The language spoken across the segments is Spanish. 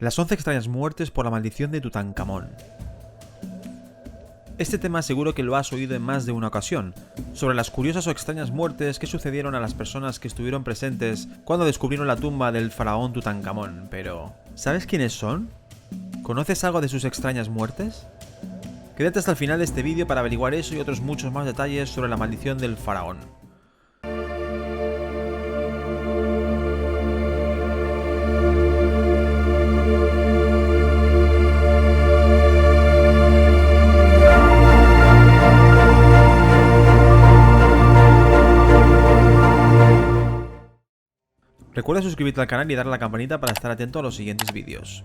Las 11 extrañas muertes por la maldición de Tutankamón. Este tema seguro que lo has oído en más de una ocasión, sobre las curiosas o extrañas muertes que sucedieron a las personas que estuvieron presentes cuando descubrieron la tumba del faraón Tutankamón, pero ¿sabes quiénes son? ¿Conoces algo de sus extrañas muertes? Quédate hasta el final de este vídeo para averiguar eso y otros muchos más detalles sobre la maldición del faraón. Recuerda suscribirte al canal y darle a la campanita para estar atento a los siguientes vídeos.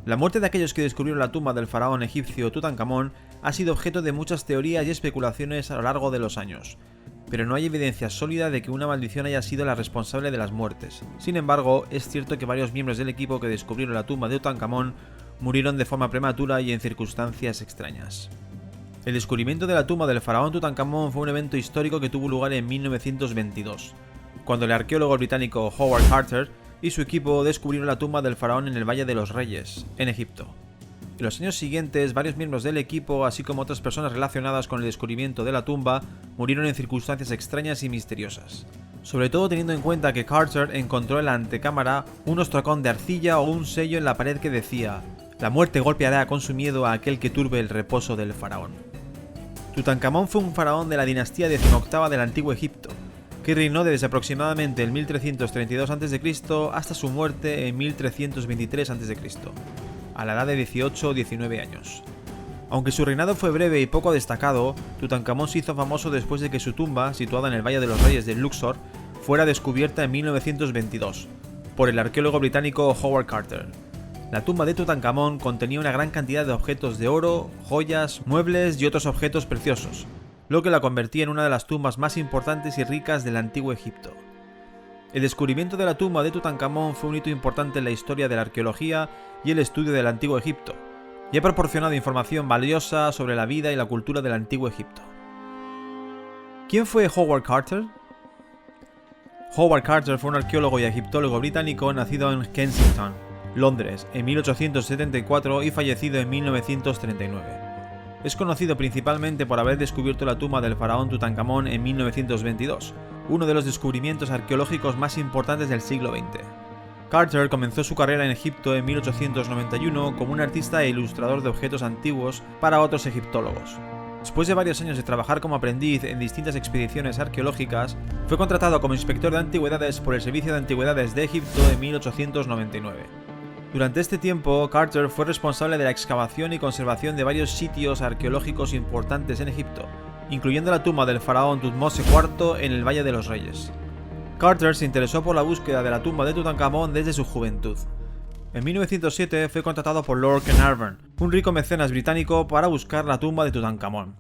La muerte de aquellos que descubrieron la tumba del faraón egipcio Tutankamón ha sido objeto de muchas teorías y especulaciones a lo largo de los años, pero no hay evidencia sólida de que una maldición haya sido la responsable de las muertes. Sin embargo, es cierto que varios miembros del equipo que descubrieron la tumba de Tutankamón murieron de forma prematura y en circunstancias extrañas. El descubrimiento de la tumba del faraón Tutankamón fue un evento histórico que tuvo lugar en 1922. Cuando el arqueólogo británico Howard Carter y su equipo descubrieron la tumba del faraón en el Valle de los Reyes, en Egipto. En los años siguientes, varios miembros del equipo, así como otras personas relacionadas con el descubrimiento de la tumba, murieron en circunstancias extrañas y misteriosas. Sobre todo teniendo en cuenta que Carter encontró en la antecámara un ostracón de arcilla o un sello en la pared que decía: "La muerte golpeará con su miedo a aquel que turbe el reposo del faraón". Tutankamón fue un faraón de la dinastía XVIII del Antiguo Egipto, que reinó desde aproximadamente el 1332 a.C. hasta su muerte en 1323 a.C., a la edad de 18 o 19 años. Aunque su reinado fue breve y poco destacado, Tutankamón se hizo famoso después de que su tumba, situada en el Valle de los Reyes de Luxor, fuera descubierta en 1922 por el arqueólogo británico Howard Carter. La tumba de Tutankamón contenía una gran cantidad de objetos de oro, joyas, muebles y otros objetos preciosos, lo que la convertía en una de las tumbas más importantes y ricas del Antiguo Egipto. El descubrimiento de la tumba de Tutankamón fue un hito importante en la historia de la arqueología y el estudio del Antiguo Egipto, y ha proporcionado información valiosa sobre la vida y la cultura del Antiguo Egipto. ¿Quién fue Howard Carter? Howard Carter fue un arqueólogo y egiptólogo británico nacido en Kensington, Londres, en 1874 y fallecido en 1939. Es conocido principalmente por haber descubierto la tumba del faraón Tutankamón en 1922, uno de los descubrimientos arqueológicos más importantes del siglo XX. Carter comenzó su carrera en Egipto en 1891 como un artista e ilustrador de objetos antiguos para otros egiptólogos. Después de varios años de trabajar como aprendiz en distintas expediciones arqueológicas, fue contratado como inspector de antigüedades por el Servicio de Antigüedades de Egipto en 1899. Durante este tiempo, Carter fue responsable de la excavación y conservación de varios sitios arqueológicos importantes en Egipto, incluyendo la tumba del faraón Tutmose IV en el Valle de los Reyes. Carter se interesó por la búsqueda de la tumba de Tutankamón desde su juventud. En 1907 fue contratado por Lord Carnarvon, un rico mecenas británico, para buscar la tumba de Tutankamón.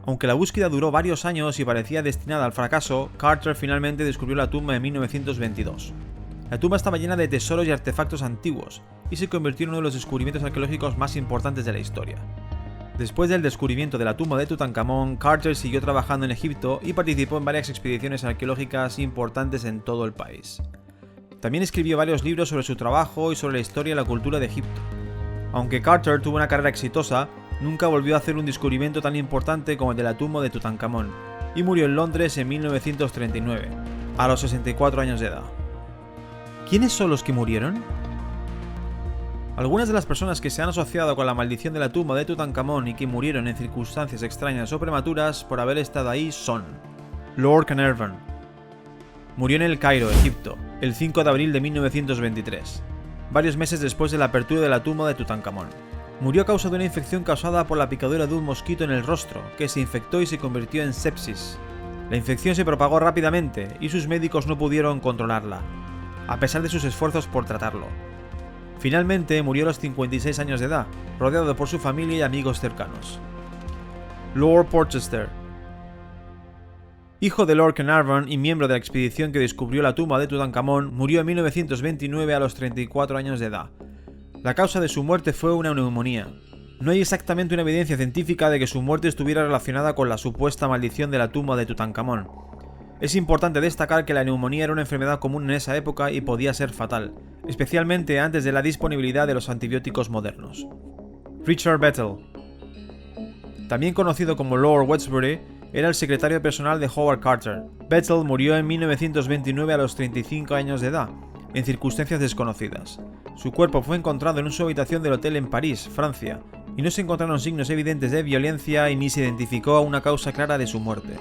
Aunque la búsqueda duró varios años y parecía destinada al fracaso, Carter finalmente descubrió la tumba en 1922. La tumba estaba llena de tesoros y artefactos antiguos, y se convirtió en uno de los descubrimientos arqueológicos más importantes de la historia. Después del descubrimiento de la tumba de Tutankamón, Carter siguió trabajando en Egipto y participó en varias expediciones arqueológicas importantes en todo el país. También escribió varios libros sobre su trabajo y sobre la historia y la cultura de Egipto. Aunque Carter tuvo una carrera exitosa, nunca volvió a hacer un descubrimiento tan importante como el de la tumba de Tutankamón, y murió en Londres en 1939, a los 64 años de edad. ¿Quiénes son los que murieron? Algunas de las personas que se han asociado con la maldición de la tumba de Tutankamón y que murieron en circunstancias extrañas o prematuras por haber estado ahí son: Lord Carnarvon. Murió en El Cairo, Egipto, el 5 de abril de 1923, varios meses después de la apertura de la tumba de Tutankamón. Murió a causa de una infección causada por la picadura de un mosquito en el rostro, que se infectó y se convirtió en sepsis. La infección se propagó rápidamente y sus médicos no pudieron controlarla, a pesar de sus esfuerzos por tratarlo. Finalmente murió a los 56 años de edad, rodeado por su familia y amigos cercanos. Lord Porchester. Hijo de Lord Carnarvon y miembro de la expedición que descubrió la tumba de Tutankamón, murió en 1929 a los 34 años de edad. La causa de su muerte fue una neumonía. No hay exactamente una evidencia científica de que su muerte estuviera relacionada con la supuesta maldición de la tumba de Tutankamón. Es importante destacar que la neumonía era una enfermedad común en esa época y podía ser fatal, especialmente antes de la disponibilidad de los antibióticos modernos. Richard Bethel, también conocido como Lord Westbury, era el secretario personal de Howard Carter. Bethel murió en 1929 a los 35 años de edad, en circunstancias desconocidas. Su cuerpo fue encontrado en su habitación del hotel en París, Francia, y no se encontraron signos evidentes de violencia y ni se identificó una causa clara de su muerte.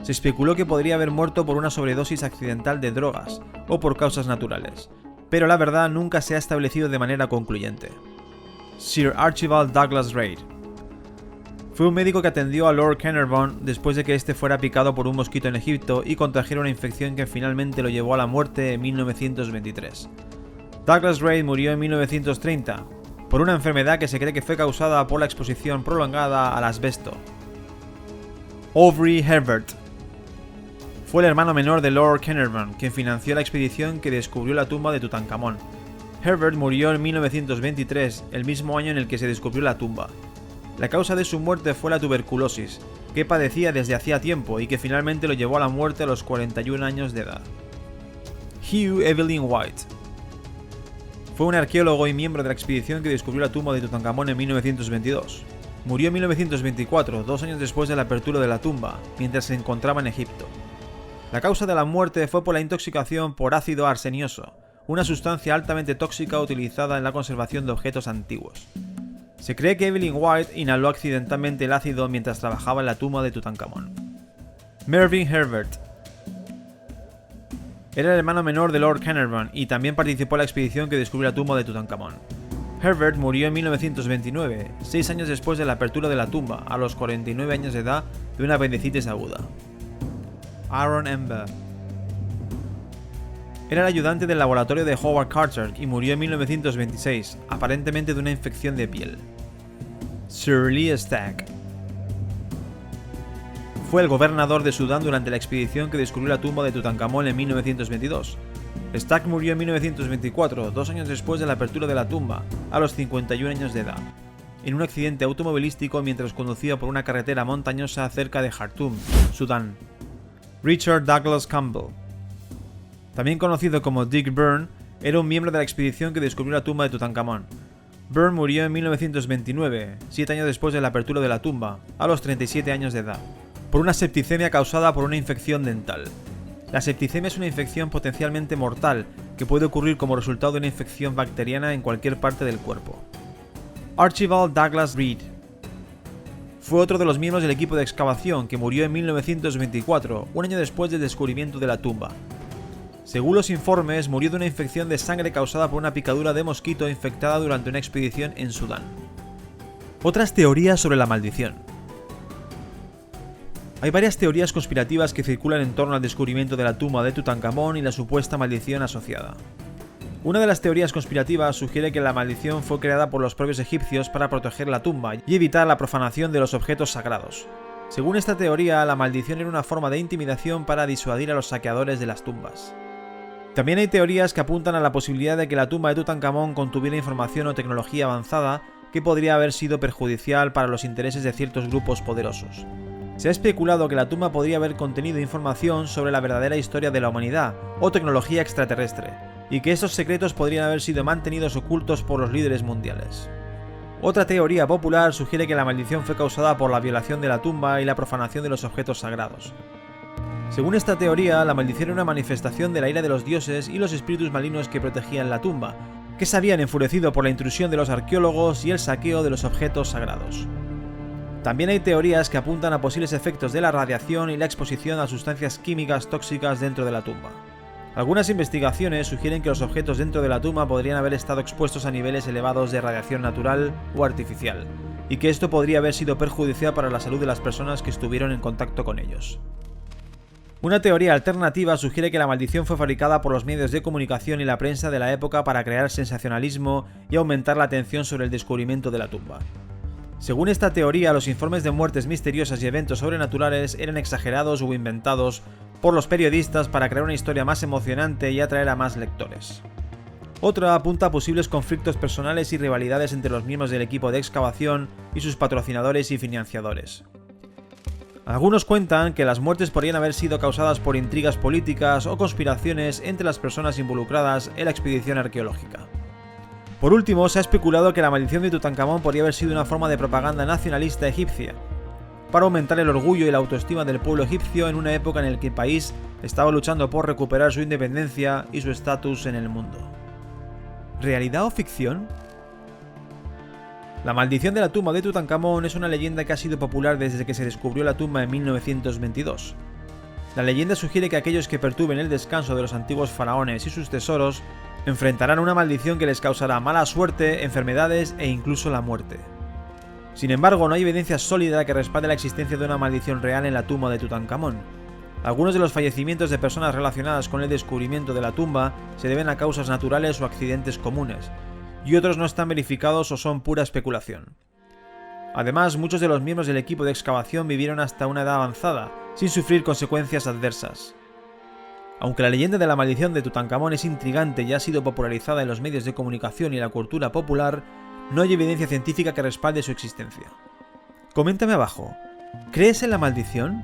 Se especuló que podría haber muerto por una sobredosis accidental de drogas o por causas naturales, pero la verdad nunca se ha establecido de manera concluyente. Sir Archibald Douglas Reid fue un médico que atendió a Lord Carnarvon después de que este fuera picado por un mosquito en Egipto y contrajera una infección que finalmente lo llevó a la muerte en 1923. Douglas Reid murió en 1930 por una enfermedad que se cree que fue causada por la exposición prolongada al asbesto. Aubrey Herbert fue el hermano menor de Lord Carnarvon, quien financió la expedición que descubrió la tumba de Tutankamón. Herbert murió en 1923, el mismo año en el que se descubrió la tumba. La causa de su muerte fue la tuberculosis, que padecía desde hacía tiempo y que finalmente lo llevó a la muerte a los 41 años de edad. Hugh Evelyn White fue un arqueólogo y miembro de la expedición que descubrió la tumba de Tutankamón en 1922. Murió en 1924, 2 años después de la apertura de la tumba, mientras se encontraba en Egipto. La causa de la muerte fue por la intoxicación por ácido arsenioso, una sustancia altamente tóxica utilizada en la conservación de objetos antiguos. Se cree que Evelyn White inhaló accidentalmente el ácido mientras trabajaba en la tumba de Tutankamón. Mervyn Herbert era el hermano menor de Lord Carnarvon y también participó en la expedición que descubrió la tumba de Tutankamón. Herbert murió en 1929, 6 años después de la apertura de la tumba, a los 49 años de edad, de una apendicitis aguda. Aaron Ember era el ayudante del laboratorio de Howard Carter y murió en 1926, aparentemente de una infección de piel. Sir Lee Stagg fue el gobernador de Sudán durante la expedición que descubrió la tumba de Tutankamón en 1922. Stagg murió en 1924, 2 años después de la apertura de la tumba, a los 51 años de edad, en un accidente automovilístico mientras conducía por una carretera montañosa cerca de Jartum, Sudán. Richard Douglas Campbell, también conocido como Dick Byrne, era un miembro de la expedición que descubrió la tumba de Tutankamón. Byrne murió en 1929, 7 años después de la apertura de la tumba, a los 37 años de edad, por una septicemia causada por una infección dental. La septicemia es una infección potencialmente mortal que puede ocurrir como resultado de una infección bacteriana en cualquier parte del cuerpo. Archibald Douglas Reid fue otro de los miembros del equipo de excavación que murió en 1924, un año después del descubrimiento de la tumba. Según los informes, murió de una infección de sangre causada por una picadura de mosquito infectada durante una expedición en Sudán. Otras teorías sobre la maldición. Hay varias teorías conspirativas que circulan en torno al descubrimiento de la tumba de Tutankamón y la supuesta maldición asociada. Una de las teorías conspirativas sugiere que la maldición fue creada por los propios egipcios para proteger la tumba y evitar la profanación de los objetos sagrados. Según esta teoría, la maldición era una forma de intimidación para disuadir a los saqueadores de las tumbas. También hay teorías que apuntan a la posibilidad de que la tumba de Tutankamón contuviera información o tecnología avanzada que podría haber sido perjudicial para los intereses de ciertos grupos poderosos. Se ha especulado que la tumba podría haber contenido información sobre la verdadera historia de la humanidad o tecnología extraterrestre, y que esos secretos podrían haber sido mantenidos ocultos por los líderes mundiales. Otra teoría popular sugiere que la maldición fue causada por la violación de la tumba y la profanación de los objetos sagrados. Según esta teoría, la maldición era una manifestación de la ira de los dioses y los espíritus malignos que protegían la tumba, que se habían enfurecido por la intrusión de los arqueólogos y el saqueo de los objetos sagrados. También hay teorías que apuntan a posibles efectos de la radiación y la exposición a sustancias químicas tóxicas dentro de la tumba. Algunas investigaciones sugieren que los objetos dentro de la tumba podrían haber estado expuestos a niveles elevados de radiación natural o artificial, y que esto podría haber sido perjudicial para la salud de las personas que estuvieron en contacto con ellos. Una teoría alternativa sugiere que la maldición fue fabricada por los medios de comunicación y la prensa de la época para crear sensacionalismo y aumentar la atención sobre el descubrimiento de la tumba. Según esta teoría, los informes de muertes misteriosas y eventos sobrenaturales eran exagerados o inventados por los periodistas para crear una historia más emocionante y atraer a más lectores. Otra apunta a posibles conflictos personales y rivalidades entre los miembros del equipo de excavación y sus patrocinadores y financiadores. Algunos cuentan que las muertes podrían haber sido causadas por intrigas políticas o conspiraciones entre las personas involucradas en la expedición arqueológica. Por último, se ha especulado que la maldición de Tutankamón podría haber sido una forma de propaganda nacionalista egipcia, para aumentar el orgullo y la autoestima del pueblo egipcio en una época en la que el país estaba luchando por recuperar su independencia y su estatus en el mundo. ¿Realidad o ficción? La maldición de la tumba de Tutankamón es una leyenda que ha sido popular desde que se descubrió la tumba en 1922. La leyenda sugiere que aquellos que perturben el descanso de los antiguos faraones y sus tesoros enfrentarán una maldición que les causará mala suerte, enfermedades e incluso la muerte. Sin embargo, no hay evidencia sólida que respalde la existencia de una maldición real en la tumba de Tutankamón. Algunos de los fallecimientos de personas relacionadas con el descubrimiento de la tumba se deben a causas naturales o accidentes comunes, y otros no están verificados o son pura especulación. Además, muchos de los miembros del equipo de excavación vivieron hasta una edad avanzada, sin sufrir consecuencias adversas. Aunque la leyenda de la maldición de Tutankamón es intrigante y ha sido popularizada en los medios de comunicación y la cultura popular, no hay evidencia científica que respalde su existencia. Coméntame abajo, ¿crees en la maldición?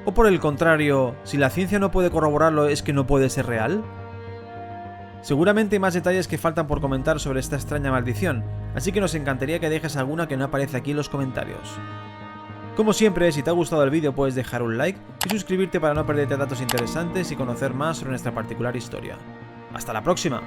¿O por el contrario, si la ciencia no puede corroborarlo, es que no puede ser real? Seguramente hay más detalles que faltan por comentar sobre esta extraña maldición, así que nos encantaría que dejes alguna que no aparece aquí en los comentarios. Como siempre, si te ha gustado el vídeo puedes dejar un like y suscribirte para no perderte datos interesantes y conocer más sobre nuestra particular historia. ¡Hasta la próxima!